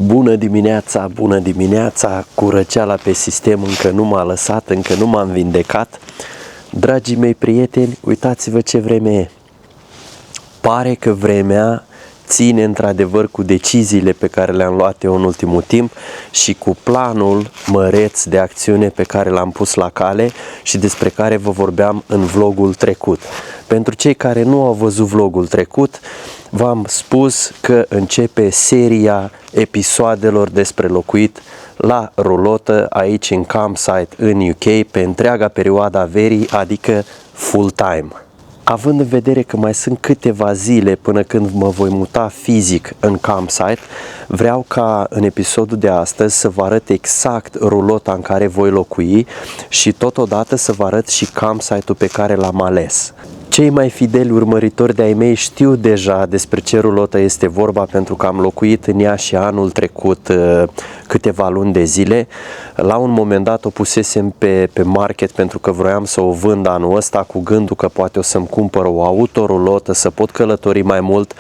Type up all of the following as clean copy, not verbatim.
Bună dimineața, cu răceala pe sistem încă nu m-a lăsat, încă nu m-am vindecat. Dragii mei prieteni, uitați-vă ce vreme e. Pare că vremea ține într-adevăr cu deciziile pe care le-am luat eu în ultimul timp și cu planul măreț de acțiune pe care l-am pus la cale și despre care vă vorbeam în vlogul trecut. Pentru cei care nu au văzut vlogul trecut, v-am spus că începe seria episoadelor despre locuit la rulotă aici în campsite în UK pe întreaga perioadă a verii, adică full-time. Având în vedere că mai sunt câteva zile până când mă voi muta fizic în campsite, vreau ca în episodul de astăzi să vă arăt exact rulota în care voi locui și totodată să vă arăt și campsite-ul pe care l-am ales. Cei mai fideli urmăritori de-ai mei știu deja despre ce rulotă este vorba, pentru că am locuit în ea și anul trecut câteva luni de zile. La un moment dat o pusesem pe market pentru că vroiam să o vând anul ăsta cu gândul că poate o să-mi cumpăr o autorulotă, să pot călători mai mult,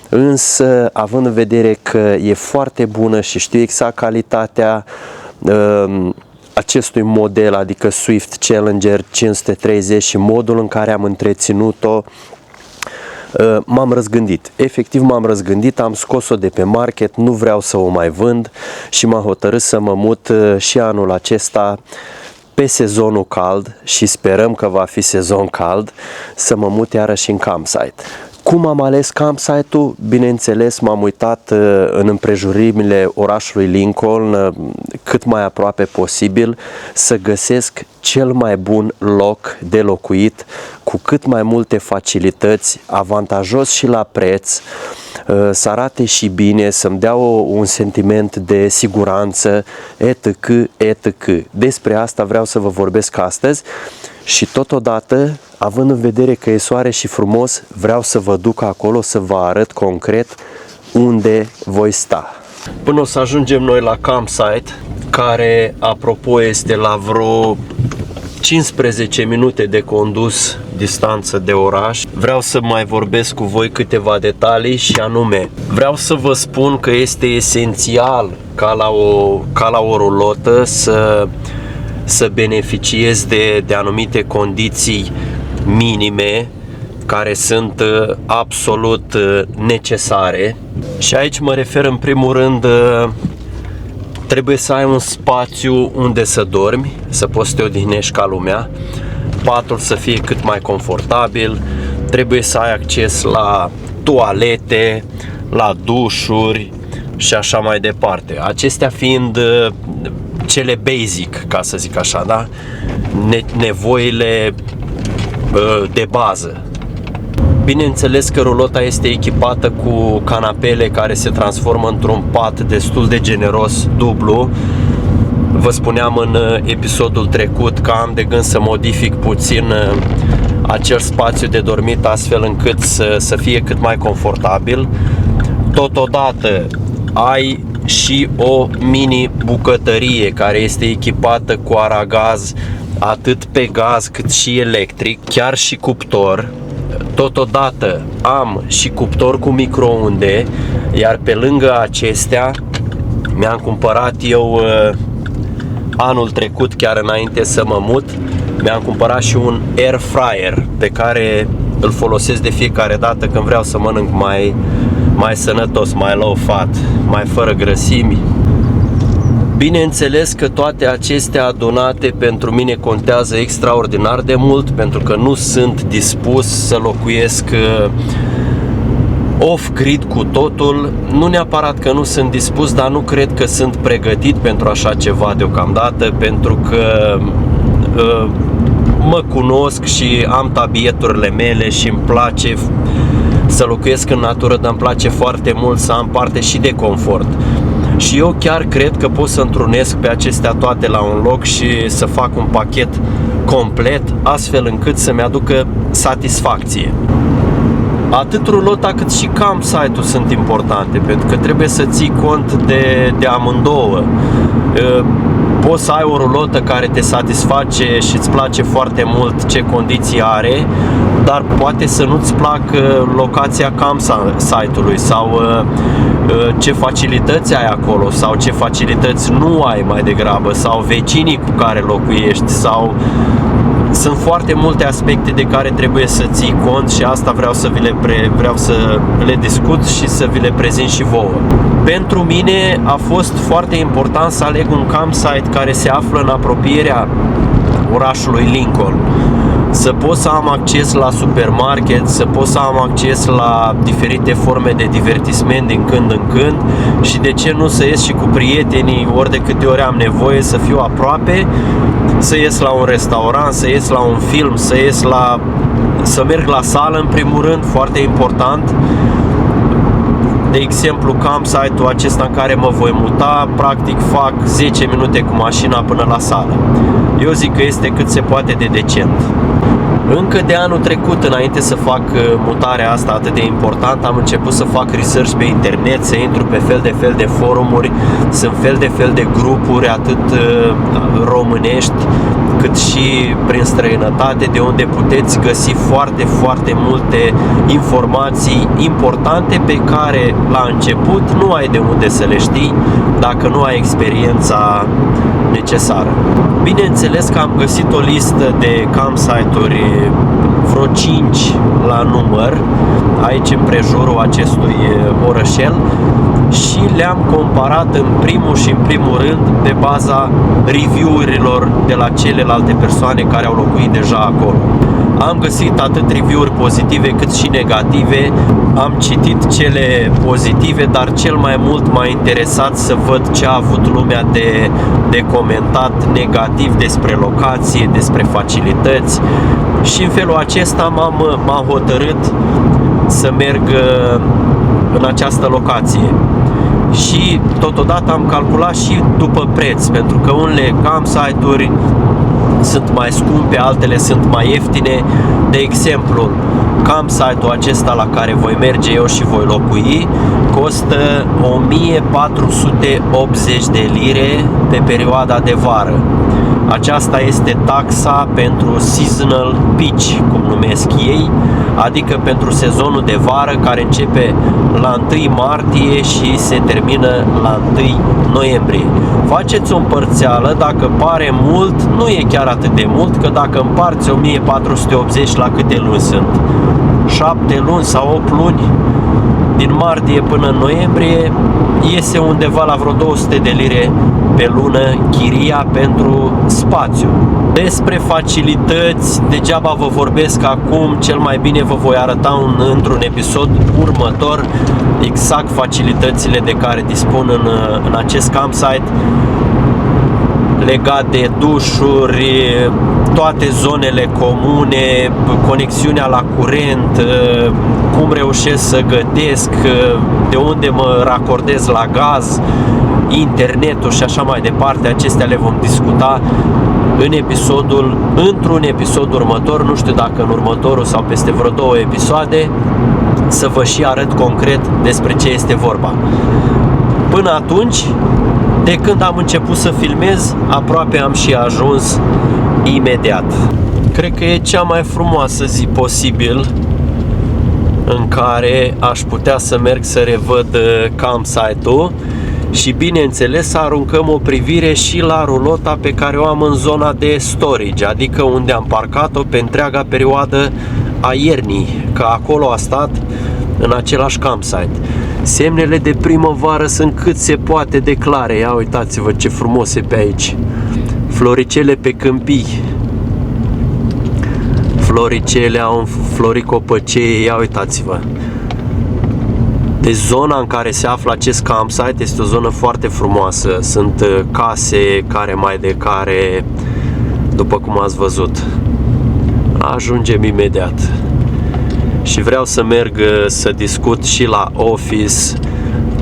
însă având în vedere că e foarte bună și știu exact calitatea acestui model, adică Swift Challenger 530 și modul în care am întreținut-o, m-am răzgândit. Efectiv m-am răzgândit, am scos-o de pe market, nu vreau să o mai vând și m-am hotărât să mă mut și anul acesta pe sezonul cald și sperăm că va fi sezon cald, să mă mut iarăși în campsite. Cum am ales campsite-ul? Bineînțeles, m-am uitat în împrejurimile orașului Lincoln, cât mai aproape posibil, să găsesc cel mai bun loc de locuit, cu cât mai multe facilități, avantajos și la preț, să arate și bine, să-mi dea un sentiment de siguranță, etc. Despre asta vreau să vă vorbesc astăzi și totodată, având în vedere că e soare și frumos, vreau să vă duc acolo să vă arăt concret unde voi sta. Până o să ajungem noi la campsite, care, apropo, este la vreo 15 minute de condus distanță de oraș, vreau să mai vorbesc cu voi câteva detalii și anume, vreau să vă spun că este esențial ca la o rulotă să beneficiezi de anumite condiții minime care sunt absolut necesare. Și aici mă refer în primul rând, trebuie să ai un spațiu unde să dormi, să poți să te odihnești ca lumea, patul să fie cât mai confortabil, trebuie să ai acces la toalete, la dușuri și așa mai departe. Acestea fiind cele basic, ca să zic așa, da? Nevoile de bază. Bineînțeles că rulota este echipată cu canapele care se transformă într-un pat destul de generos dublu. Vă spuneam în episodul trecut că am de gând să modific puțin acel spațiu de dormit astfel încât să fie cât mai confortabil. Totodată ai și o mini bucătărie care este echipată cu aragaz atât pe gaz cât și electric, chiar și cuptor. Totodată am și cuptor cu microunde, iar pe lângă acestea mi-am cumpărat eu anul trecut, chiar înainte să mă mut, mi-am cumpărat și un air fryer pe care îl folosesc de fiecare dată când vreau să mănânc mai sănătos, mai low fat, mai fără grăsimi. Bineînțeles că toate acestea adunate pentru mine contează extraordinar de mult, pentru că nu sunt dispus să locuiesc off-grid cu totul. Nu neapărat că nu sunt dispus, dar nu cred că sunt pregătit pentru așa ceva deocamdată, pentru că mă cunosc și am tabieturile mele și îmi place să locuiesc în natură, dar îmi place foarte mult să am parte și de confort. Și eu chiar cred că pot să întrunesc pe acestea toate la un loc și să fac un pachet complet, astfel încât să-mi aducă satisfacție. Atât rulota cât și campsite-ul sunt importante, pentru că trebuie să ții cont de amândouă. Poți să ai o rulotă care te satisface și îți place foarte mult ce condiții are, dar poate să nu-ți placă locația campsite-ului sau ce facilități ai acolo sau ce facilități nu ai mai degrabă, sau vecinii cu care locuiești, sau sunt foarte multe aspecte de care trebuie să ții cont și asta vreau să le discut și să vi le prezint și vouă. Pentru mine a fost foarte important să aleg un campsite care se află în apropierea orașului Lincoln. Să pot să am acces la supermarket, să pot să am acces la diferite forme de divertisment din când în când și de ce nu să ies și cu prietenii ori de câte ori am nevoie, să fiu aproape, să ies la un restaurant, să ies la un film, să merg la sală în primul rând, foarte important. De exemplu, campsite-ul acesta în care mă voi muta, practic fac 10 minute cu mașina până la sală. Eu zic că este cât se poate de decent. Încă de anul trecut, înainte să fac mutarea asta atât de importantă, am început să fac research pe internet, să intru pe fel de forumuri, sunt fel de grupuri, atât românești, cât și prin străinătate, de unde puteți găsi foarte multe informații importante pe care la început nu ai de unde să le știi dacă nu ai experiența necesară. Bineînțeles că am găsit o listă de campsite-uri, vreo 5 la număr, aici în prejurul acestui orășel, și le-am comparat în primul rând pe baza review-urilor de la celelalte persoane care au locuit deja acolo. Am găsit atât review-uri pozitive cât și negative, am citit cele pozitive, dar cel mai mult m-a interesat să văd ce a avut lumea de comentat negativ despre locație, despre facilități, și în felul acesta m-am hotărât să merg în această locație. Și totodată am calculat și după preț, pentru că unele campsite-uri sunt mai scumpe, altele sunt mai ieftine. De exemplu, campsite-ul acesta la care voi merge eu și voi locui costă 1480 de lire pe perioada de vară. Aceasta este taxa pentru seasonal pitch, cum numesc ei, adică pentru sezonul de vară care începe la 1 martie și se termină la 1 noiembrie. Faceți o împărțeală, dacă pare mult, nu e chiar atât de mult, că dacă împarți 1480 la câte luni sunt? 7 luni sau 8 luni? Din martie până în noiembrie iese undeva la vreo 200 de lire pe lună chiria pentru spațiu. Despre facilități, degeaba vă vorbesc acum, cel mai bine vă voi arăta într-un episod următor exact facilitățile de care dispun în acest campsite, legat de dușuri, toate zonele comune, conexiunea la curent, cum reușesc să gătesc, de unde mă racordez la gaz, internetul și așa mai departe. Acestea le vom discuta într-un episod următor, nu știu dacă în următorul sau peste vreo 2 episoade, să vă și arăt concret despre ce este vorba. Până atunci, de când am început să filmez, aproape am și ajuns imediat. Cred că e cea mai frumoasă zi posibil în care aș putea să merg să revăd campsite-ul și, bineînțeles, să aruncăm o privire și la rulota pe care o am în zona de storage, adică unde am parcat-o pe întreaga perioadă a iernii, că acolo a stat în același campsite. Semnele de primăvară sunt cât se poate de clare. Ia uitați-vă ce frumos e pe aici. Floricele pe câmpii. Floricele au înflorit copăcei. Ia uitați-vă. Deci zona în care se află acest campsite este o zonă foarte frumoasă. Sunt case care mai de care, după cum ați văzut. Ajungem imediat. Și vreau să merg să discut și la office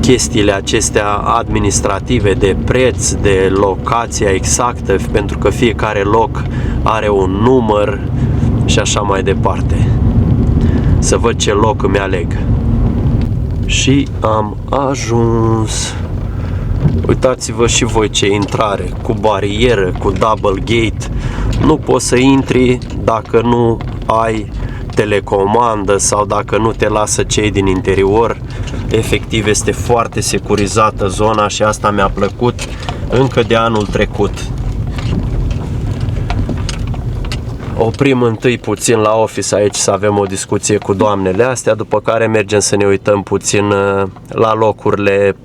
chestiile acestea administrative, de preț, de locația exactă, pentru că fiecare loc are un număr și așa mai departe. Să văd ce loc îmi aleg. Și am ajuns Uitați-vă și voi ce intrare, cu barieră, cu double gate. Nu poți să intri dacă nu ai telecomandă sau dacă nu te lasă cei din interior. Efectiv este foarte securizată zona și asta mi-a plăcut încă de anul trecut. Oprim întâi puțin la office aici să avem o discuție cu doamnele astea, după care mergem să ne uităm puțin la locurile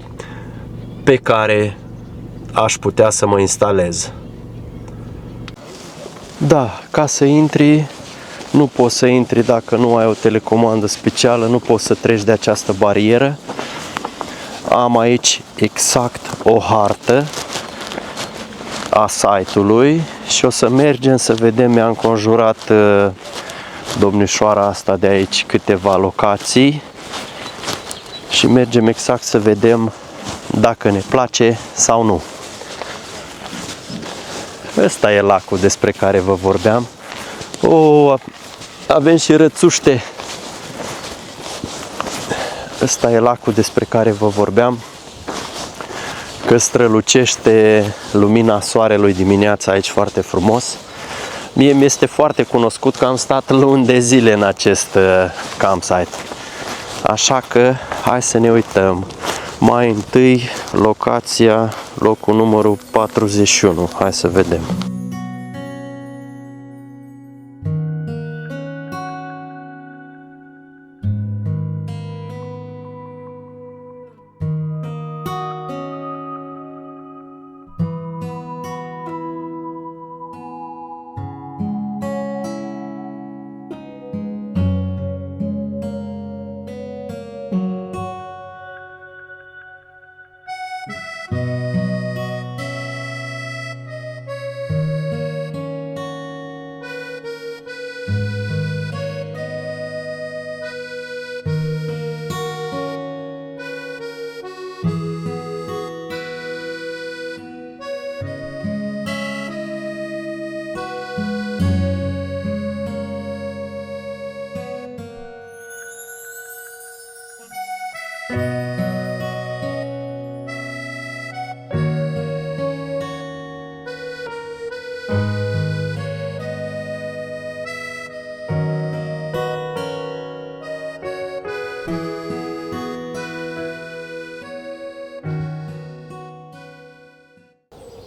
pe care aș putea să mă instalez. Da, ca să intri, nu poți să intri dacă nu ai o telecomandă specială, nu poți să treci de această barieră. Am aici exact o hartă a site-ului și o să mergem să vedem, mi-a înconjurat domnișoara asta de aici câteva locații și mergem exact să vedem dacă ne place sau nu. Ăsta e lacul despre care vă vorbeam. Avem și rățuște. Ăsta e lacul despre care vă vorbeam, că strălucește lumina soarelui dimineața aici foarte frumos. Mie mi-este foarte cunoscut că am stat luni de zile în acest campsite. Așa că hai să ne uităm. Mai întâi locația, locul numărul 41. Hai să vedem.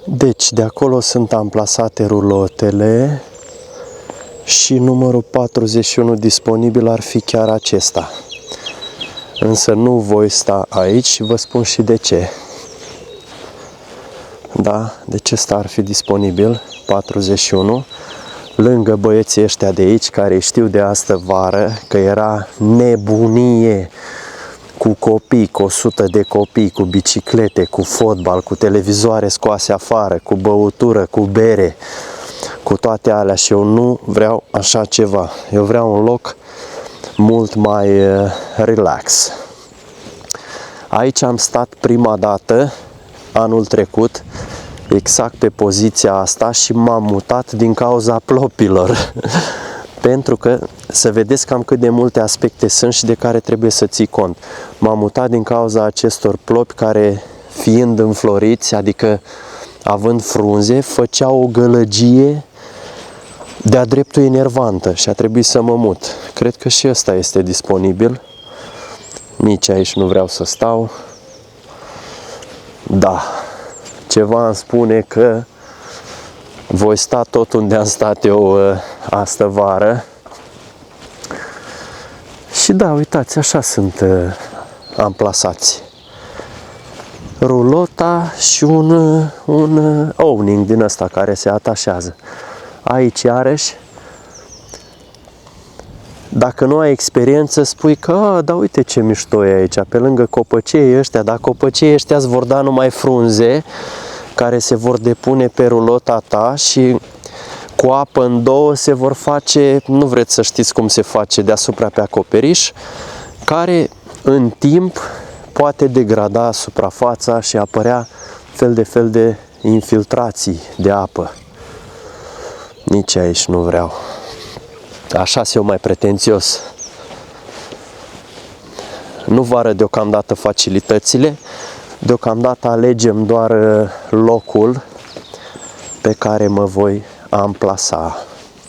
Deci, de acolo sunt amplasate rulotele și numărul 41 disponibil ar fi chiar acesta. Însă nu voi sta aici și vă spun și de ce. Da, deci ăsta ar fi disponibil, 41, lângă băieții ăștia de aici care știu de astă vară că era nebunie cu copii, cu 100 de copii, cu biciclete, cu fotbal, cu televizoare scoase afară, cu băutură, cu bere, cu toate alea și eu nu vreau așa ceva. Eu vreau un loc mult mai relax. Aici am stat prima dată, anul trecut, exact pe poziția asta și m-am mutat din cauza plopilor. Pentru că să vedeți cam cât de multe aspecte sunt și de care trebuie să ții cont. M-am mutat din cauza acestor plopi care, fiind înfloriți, adică având frunze, făceau o gălăgie de-a dreptul enervantă și a trebuit să mă mut. Cred că și ăsta este disponibil. Nici aici nu vreau să stau. Da, ceva îmi spune că voi sta tot unde am stat eu astă vară. Și da, uitați, așa sunt amplasați. Rulota și un owning din ăsta care se atașează. Aici, iarăși, dacă nu ai experiență, spui că, da, uite ce mișto e aici, pe lângă copăcei ăștia, dar copăcei ăștia îți vor da numai frunze care se vor depune pe rulota ta și cu apă în două se vor face, nu vreți să știți cum se face deasupra pe acoperiș, care în timp poate degrada suprafața și apărea fel de infiltrații de apă. Nici aici nu vreau. Așa eu mai pretențios. Nu vă arăt deocamdată facilitățile, Deocamdată alegem doar locul pe care mă voi amplasa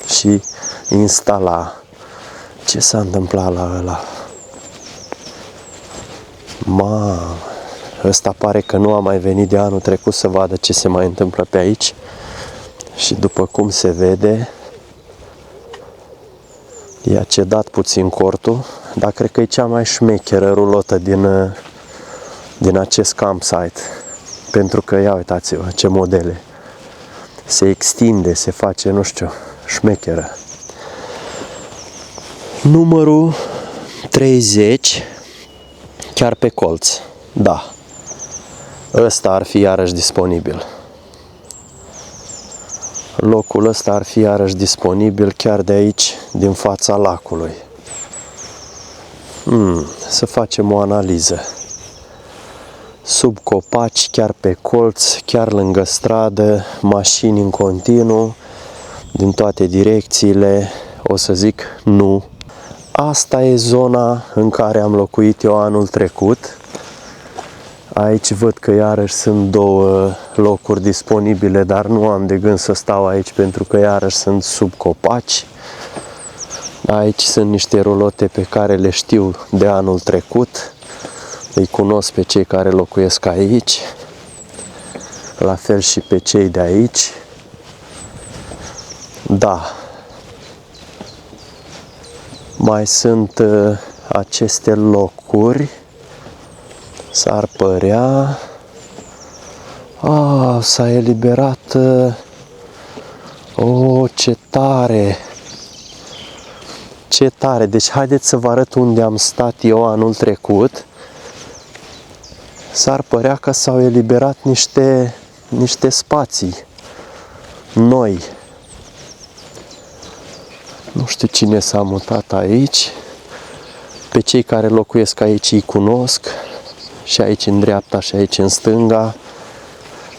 și instala. Ce s-a întâmplat la ăla? Mamă, ăsta pare că nu a mai venit de anul trecut să vadă ce se mai întâmplă pe aici. Și după cum se vede, i-a cedat puțin cortul, dar cred că e cea mai șmecheră rulotă din acest campsite. Pentru că, ia uitați-vă ce modele. Se extinde, se face, nu știu, șmecheră. Numărul 30, chiar pe colț. Da. Ăsta ar fi iarăși disponibil. Locul ăsta ar fi iarăși disponibil chiar de aici, din fața lacului. Să facem o analiză. Sub copaci, chiar pe colț, chiar lângă stradă, mașini în continuu, din toate direcțiile, o să zic nu. Asta e zona în care am locuit eu anul trecut. Aici văd că iarăși sunt două locuri disponibile, dar nu am de gând să stau aici pentru că iarăși sunt sub copaci. Aici sunt niște rulote pe care le știu de anul trecut. Îi cunosc pe cei care locuiesc aici, la fel și pe cei de aici. Da. Mai sunt aceste locuri. S-ar părea... s-a eliberat... ce tare! Ce tare! Deci haideți să vă arăt unde am stat eu anul trecut. S-ar părea că s-au eliberat niște spații noi. Nu știu cine s-a mutat aici. Pe cei care locuiesc aici îi cunosc. Și aici în dreapta și aici în stânga.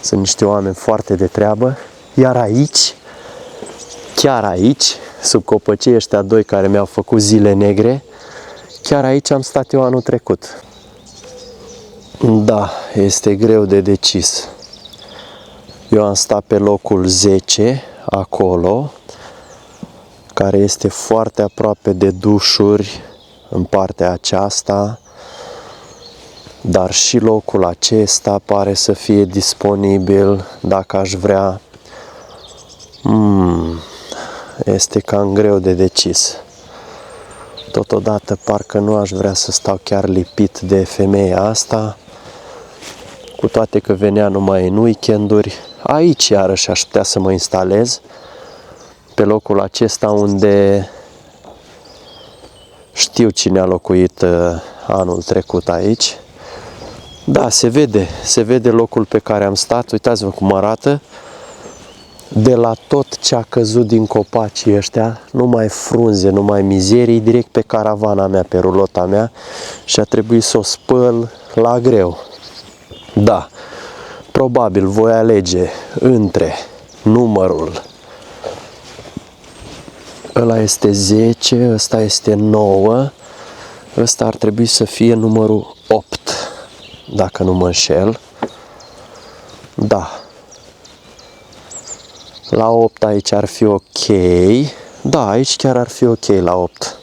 Sunt niște oameni foarte de treabă. Iar aici, chiar aici, sub copăcii ăștia doi care mi-au făcut zile negre, chiar aici am stat eu anul trecut. Da, este greu de decis. Eu am stat pe locul 10, acolo, care este foarte aproape de dușuri în partea aceasta, dar și locul acesta pare să fie disponibil dacă aș vrea. Este cam greu de decis. Totodată parcă nu aș vrea să stau chiar lipit de femeia asta, cu toate că venea numai în weekenduri. Aici iarăși aș putea să mă instalez, pe locul acesta unde știu cine a locuit anul trecut aici. Da, se vede locul pe care am stat, uitați-vă cum arată. De la tot ce a căzut din copacii ăștia, nu mai frunze, nu mai mizerii, direct pe caravana mea, pe rulota mea, și a trebuit să o spăl la greu. Da, probabil voi alege între numărul, ăla este 10, ăsta este 9, ăsta ar trebui să fie numărul 8, dacă nu mă înșel. Da. La 8 aici ar fi ok. Da, aici chiar ar fi ok la 8.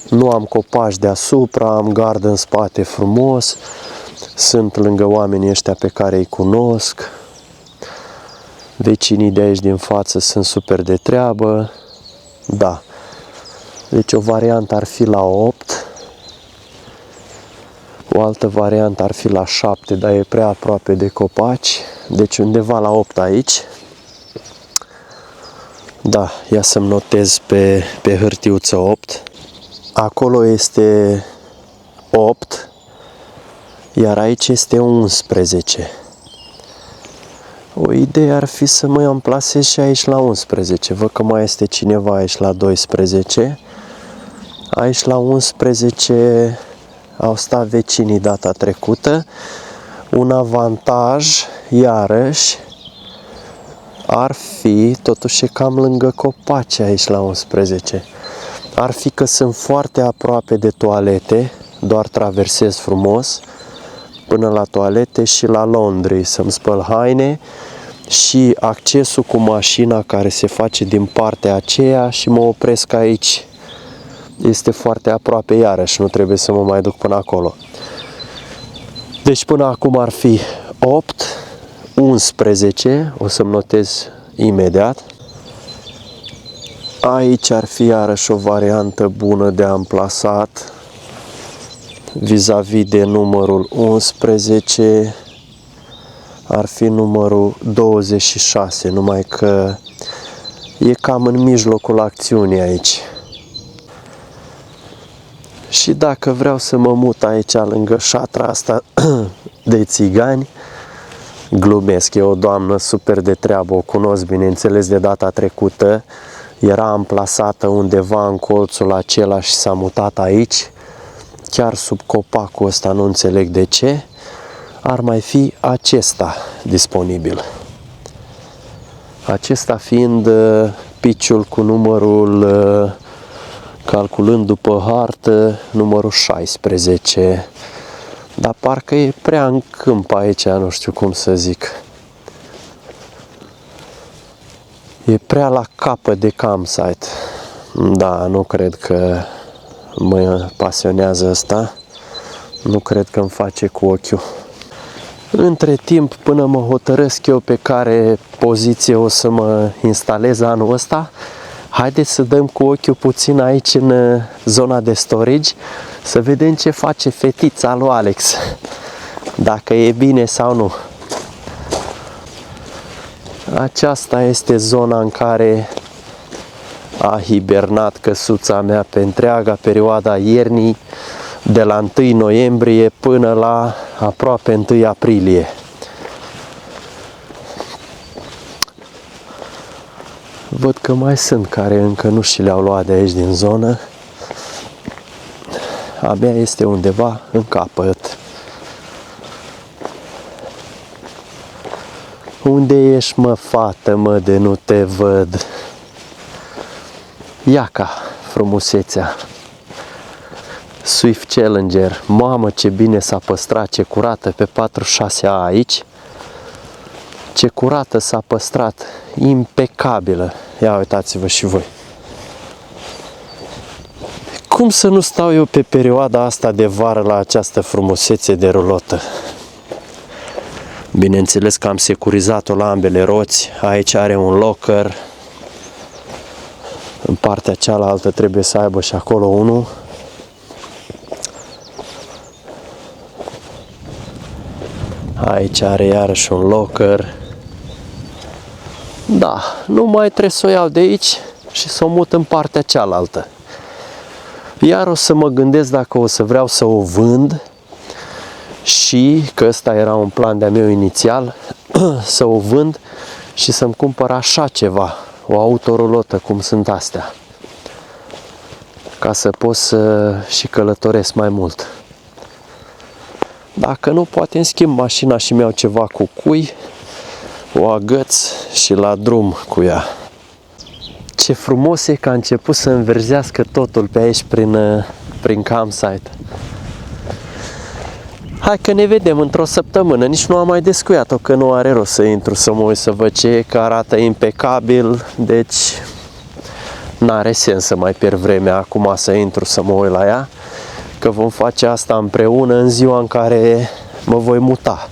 Nu am copaci deasupra, am gardă în spate frumos. Sunt lângă oamenii ăștia pe care îi cunosc. Vecinii de aici din față sunt super de treabă. Da. Deci o variantă ar fi la 8. O altă variantă ar fi la 7, dar e prea aproape de copaci. Deci undeva la 8 aici. Da, ia să-mi notez pe hârtiuță 8. Acolo este 8, iar aici este 11. O idee ar fi să mă amplasez și aici la 11. Văd că mai este cineva aici la 12. Aici la 11 au stat vecinii data trecută. Un avantaj, iarăși, ar fi, totuși e cam lângă copaci aici la 11, ar fi că sunt foarte aproape de toalete, doar traversez frumos, până la toalete și la laundry, să-mi spăl haine, și accesul cu mașina care se face din partea aceea și mă opresc aici. Este foarte aproape iarăși, nu trebuie să mă mai duc până acolo. Deci până acum ar fi 8, 11, o să-mi notez imediat. Aici ar fi iarăși o variantă bună de amplasat vis-a-vis de numărul 11, ar fi numărul 26, numai că e cam în mijlocul acțiunii aici. Și dacă vreau să mă mut aici lângă șatra asta de țigani, glumesc, e o doamnă super de treabă, o cunosc bineînțeles de data trecută, era amplasată undeva în colțul acela și s-a mutat aici, chiar sub copacul ăsta, nu înțeleg de ce. Ar mai fi acesta disponibil. Acesta fiind piciul cu numărul, calculând după hartă, numărul 16. Dar parcă e prea în câmp aici, nu știu cum să zic. E prea la capăt de campsite. Da, nu cred că mă pasionează asta. Nu cred că îmi face cu ochiul. Între timp, până mă hotărăsc eu pe care poziție o să mă instalez anul ăsta, haideți să dăm cu ochiul puțin aici în zona de storage, să vedem ce face fetița lui Alex, dacă e bine sau nu. Aceasta este zona în care a hibernat căsuța mea pe întreaga perioada iernii, de la 1 noiembrie până la aproape 1 aprilie. Văd că mai sunt care încă nu și le-au luat de aici din zonă. Abia este undeva în capăt. Unde ești, mă, fată, mă, de nu te văd? Iaca, frumusețea. Swift Challenger. Mamă, ce bine s-a păstrat, ce curată pe 46A aici. Ce curată s-a păstrat, impecabilă. Ia uitați-vă și voi. Cum să nu stau eu pe perioada asta de vară la această frumusețe de rulotă? Bineînțeles că am securizat-o la ambele roți. Aici are un locker. În partea cealaltă trebuie să aibă și acolo unul. Aici are iarăși un locker. Da, nu mai trebuie să o iau de aici și să o mut în partea cealaltă. Iar o să mă gândesc dacă o să vreau să o vând și, că ăsta era un plan de-a meu inițial, să o vând și să-mi cumpăr așa ceva, o autorulotă cum sunt astea, ca să pot să și călătoresc mai mult. Dacă nu, poate îmi schimb mașina și mi-au ceva cu cui, o agăț și la drum cu ea. Ce frumos e că a început să înverzească totul pe aici prin campsite. Hai că ne vedem într-o săptămână, nici nu am mai descuiat-o, că nu are rost să intru să mă uit să văd ce e, că arată impecabil, deci n-are sens să mai pierd vremea acum să intru să mă uit la ea, că vom face asta împreună în ziua în care mă voi muta.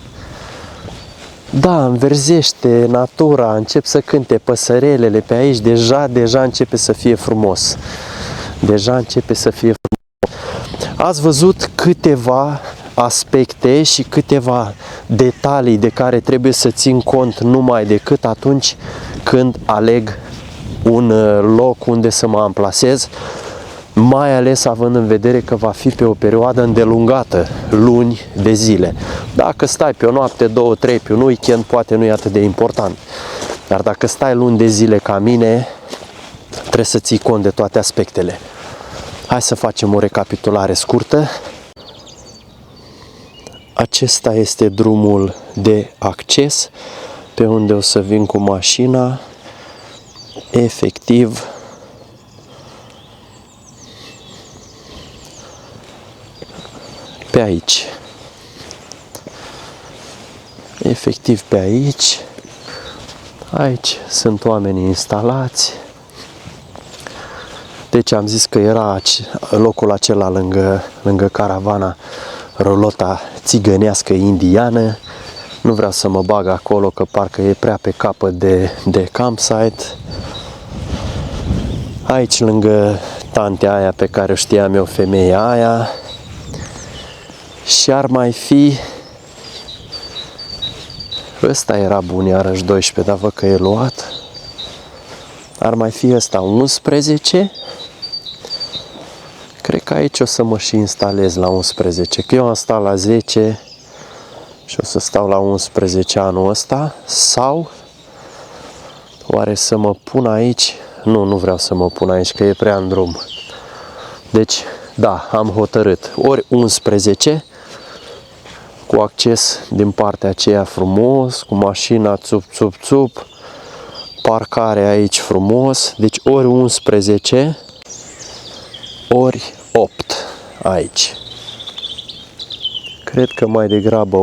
Da, înverzește natura, încep să cânte păsărelele pe aici, deja începe să fie frumos. Deja începe să fie frumos. Ați văzut câteva aspecte și câteva detalii de care trebuie să țin cont numai decât atunci când aleg un loc unde să mă amplasez, mai ales având în vedere că va fi pe o perioadă îndelungată, luni de zile. Dacă stai pe o noapte, 2, 3, pe un weekend, poate nu e atât de important. Dar dacă stai luni de zile ca mine, trebuie să ții cont de toate aspectele. Hai să facem o recapitulare scurtă. Acesta este drumul de acces pe unde o să vin cu mașina. Efectiv, pe aici. efectiv pe aici. Aici sunt oamenii instalați. Deci am zis că era locul acela lângă caravana rulota țigănească indiană. Nu vreau să mă bag acolo că parcă e prea pe capăt de campsite. Aici lângă tantea aia pe care o știam eu, femeia aia. Și ar mai fi... Ăsta era bun iarăși 12, dar văd că e luat. Ar mai fi ăsta 11. Cred că aici o să mă și instalez la 11, că eu am stat la 10 și o să stau la 11 anul ăsta. Sau oare să mă pun aici? Nu vreau să mă pun aici, că e prea în drum. Deci, da, am hotărât. Ori 11, cu acces din partea aceea frumos, cu mașina țup, parcare aici frumos. Deci ori 11, ori 8 aici. Cred că mai degrabă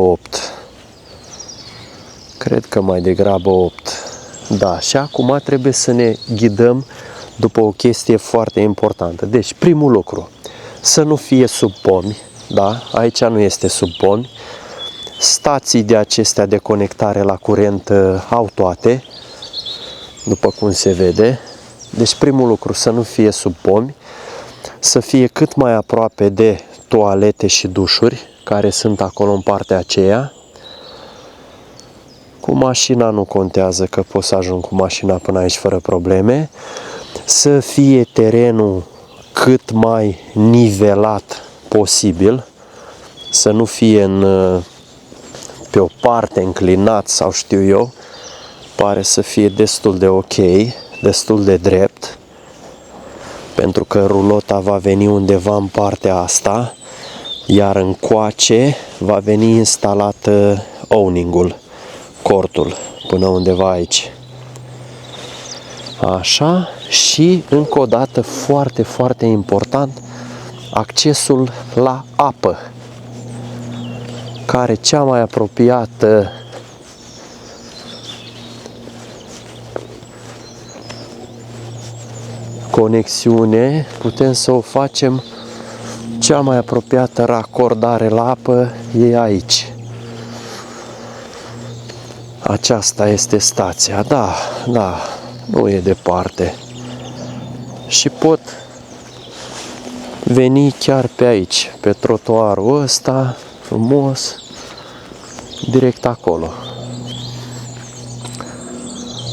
8. Da, și acum trebuie să ne ghidăm după o chestie foarte importantă. Deci, primul lucru, să nu fie sub pomi, da? Aici nu este sub pomi. Stații de acestea de conectare la curent au toate, după cum se vede. Deci, primul lucru, să nu fie sub pomi, să fie cât mai aproape de toalete și dușuri, care sunt acolo în partea aceea. Cu mașina nu contează, că pot să ajung cu mașina până aici fără probleme. Să fie terenul cât mai nivelat posibil, să nu fie pe o parte înclinat sau știu eu. Pare să fie destul de ok, destul de drept, pentru că rulota va veni undeva în partea asta, iar încoace va veni instalat owning-ul, cortul, până undeva aici. Așa, și încă o dată, foarte, foarte important, accesul la apă, care cea mai apropiată conexiune putem să o facem, cea mai apropiată racordare la apă e aici. Aceasta este stația, da, nu e departe. Și pot veni chiar pe aici, pe trotuarul ăsta, frumos, direct acolo.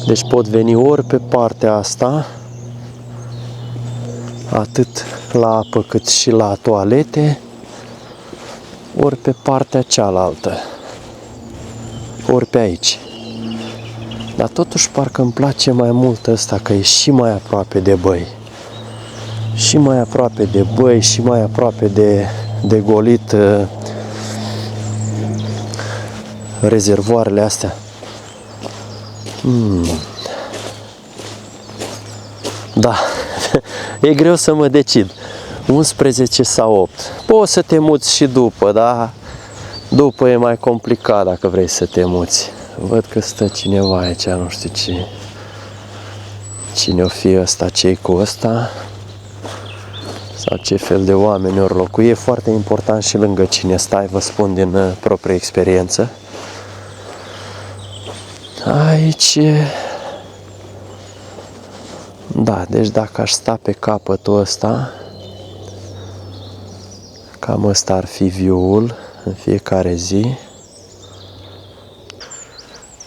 Deci pot veni ori pe partea asta, atât la apă cât și la toalete, ori pe partea cealaltă, ori pe aici. Dar totuși parcă îmi place mai mult ăsta, că e și mai aproape de băi. Și mai aproape de băi, și mai aproape de golit rezervoarele astea. Da, e greu să mă decid. 11 sau 8. Poți să te muți și după, dar după e mai complicat dacă vrei să te muți. Văd că stă cineva aici, nu știu cine o fi ăsta, ce-i cu ăsta, sau ce fel de oameni ori locui. E foarte important și lângă cine stai, vă spun din proprie experiență. Aici, da, deci dacă aș sta pe capătul ăsta, cam ăsta ar fi view-ul în fiecare zi.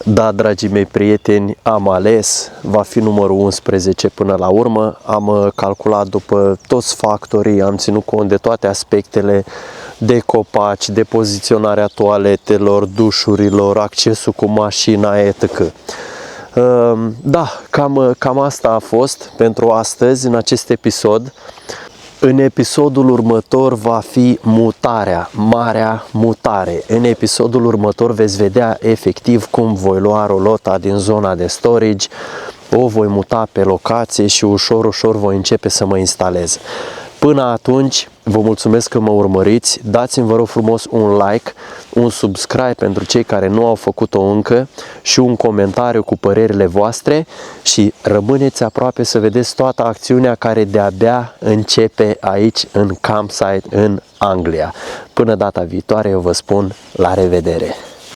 Da, dragii mei prieteni, am ales, va fi numărul 11 până la urmă. Am calculat după toți factorii, am ținut cont de toate aspectele, de copaci, de poziționarea toaletelor, dușurilor, accesul cu mașina, etc. Da, cam asta a fost pentru astăzi, în acest episod. În episodul următor va fi mutarea, marea mutare. În episodul următor veți vedea efectiv cum voi lua rulota din zona de storage, o voi muta pe locație și ușor voi începe să mă instalez. Până atunci, vă mulțumesc că mă urmăriți, dați-mi vă rog frumos un like, un subscribe pentru cei care nu au făcut-o încă și un comentariu cu părerile voastre și rămâneți aproape să vedeți toată acțiunea care de-abia începe aici în campsite în Anglia. Până data viitoare eu vă spun la revedere!